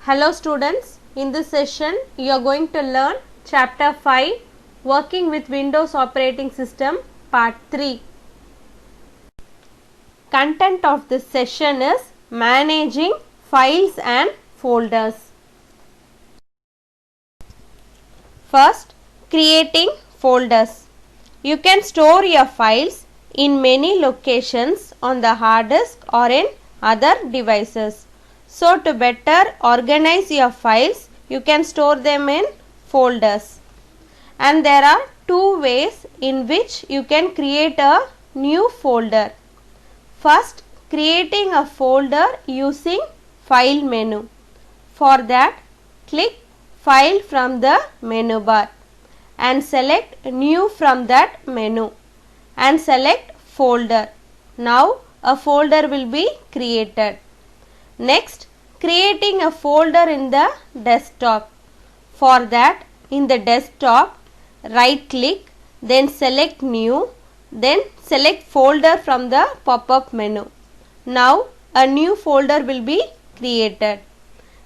Hello students, in this session you are going to learn chapter 5 working with Windows operating system part 3. Content of this session is managing files and folders. First, creating folders. You can store your files in many locations on the hard disk or in other devices. So, to better organize your files, you can store them in folders. And there are two ways in which you can create a new folder. First, creating a folder using File menu. For that, click File from the menu bar and select New from that menu and select Folder. Now, a folder will be created. Next, creating a folder in the desktop. For that, in the desktop, right click, then select New, then select Folder from the pop-up menu. Now, a new folder will be created.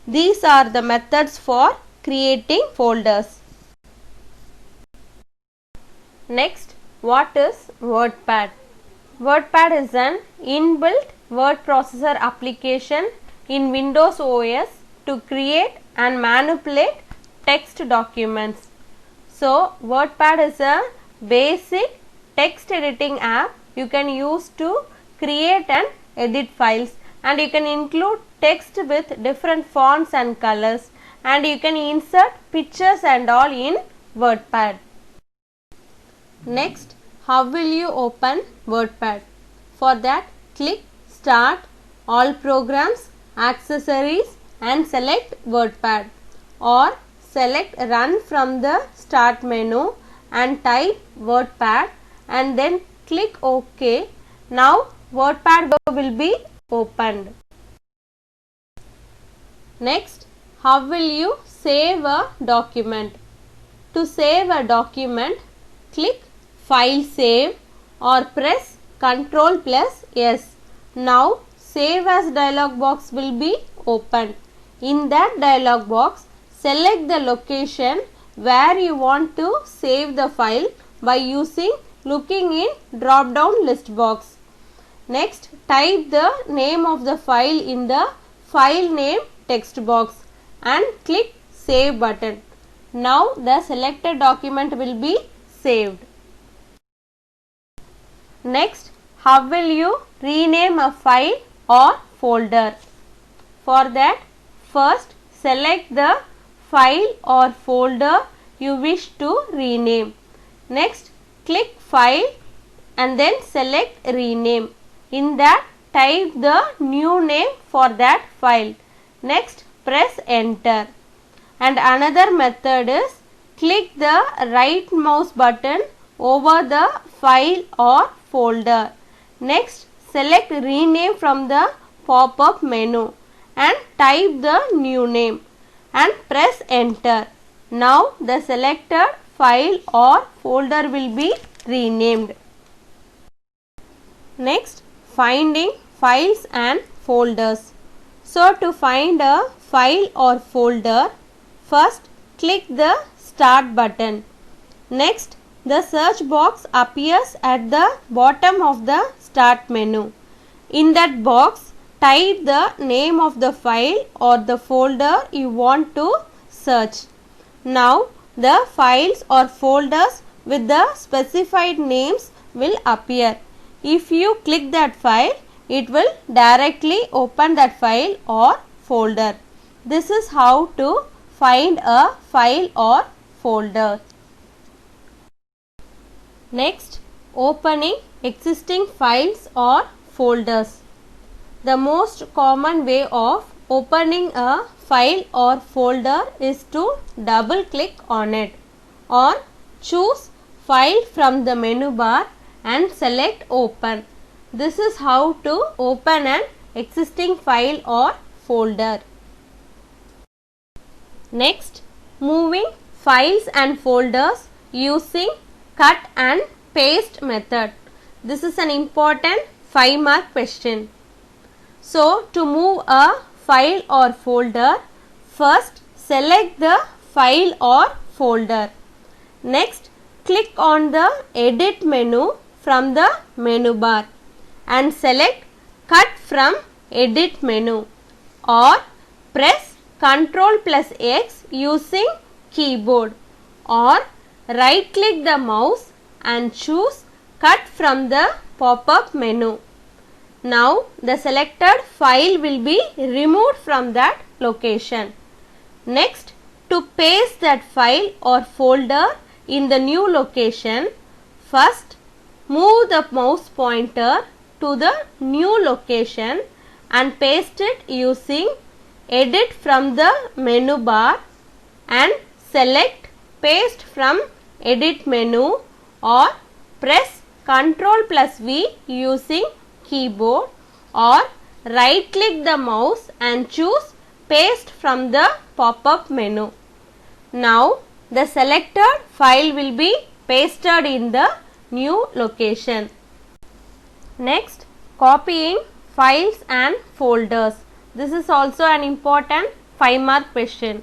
These are the methods for creating folders. Next, what is WordPad? WordPad is an inbuilt word processor application in Windows OS to create and manipulate text documents. So, WordPad is a basic text editing app you can use to create and edit files, and you can include text with different fonts and colors, and you can insert pictures and all in WordPad. Next, how will you open WordPad? For that, click Start, All Programs, Accessories and select WordPad, or select Run from the Start menu and type WordPad and then click OK. Now WordPad will be opened. Next, how will you save a document? To save a document, click File Save or press Ctrl+S. Now Save as dialog box will be opened. In that dialog box, select the location where you want to save the file by looking in drop down list box. Next, type the name of the file in the file name text box and click Save button. Now the selected document will be saved. Next, how will you rename a file or folder? For that, first select the file or folder you wish to rename. Next, click File and then select Rename. In that, type the new name for that file. Next, press Enter. And another method is click the right mouse button over the file or folder. Next, select Rename from the pop-up menu and type the new name and press Enter. Now, the selected file or folder will be renamed. Next, finding files and folders. So, to find a file or folder, first click the Start button. Next, the search box appears at the bottom of the Start menu. In that box, type the name of the file or the folder you want to search. Now, the files or folders with the specified names will appear. If you click that file, it will directly open that file or folder. This is how to find a file or folder. Next, opening existing files or folders. The most common way of opening a file or folder is to double click on it, or choose File from the menu bar and select Open. This is how to open an existing file or folder. Next, moving files and folders using cut and paste method. This is an important 5-mark question. So, to move a file or folder, First, select the file or folder. Next, click on the edit menu from the menu bar and select cut from edit menu, or press Ctrl+X using keyboard, or right click the mouse and choose cut from the pop-up menu. Now the selected file will be removed from that location. Next, to paste that file or folder in the new location, first move the mouse pointer to the new location and paste it using edit from the menu bar and select paste from edit menu, or press Ctrl+V using keyboard, or right click the mouse and choose paste from the pop-up menu. Now the selected file will be pasted in the new location. Next, copying files and folders. This is also an important 5-mark question.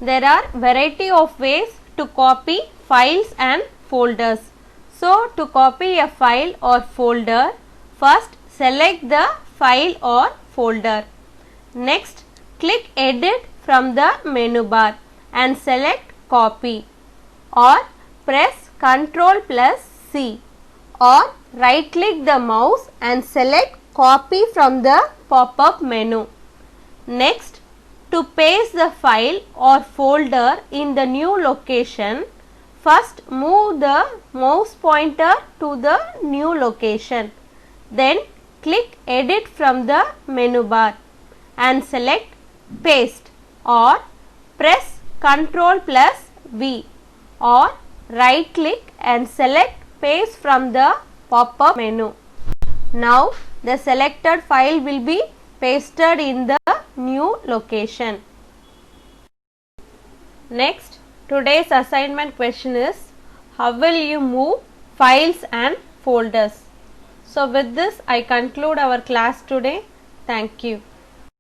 There are variety of ways to copy files and folders. So to copy a file or folder, first select the file or folder. Next, click edit from the menu bar and select copy, or press Ctrl+C, or right click the mouse and select copy from the pop-up menu. Next, to paste the file or folder in the new location, first move the mouse pointer to the new location. Then click edit from the menu bar and select paste, or press Ctrl+V, or right click and select paste from the pop-up menu. Now the selected file will be pasted in the new location. Next, today's assignment question is, how will you move files and folders? So with this I conclude our class today. Thank you.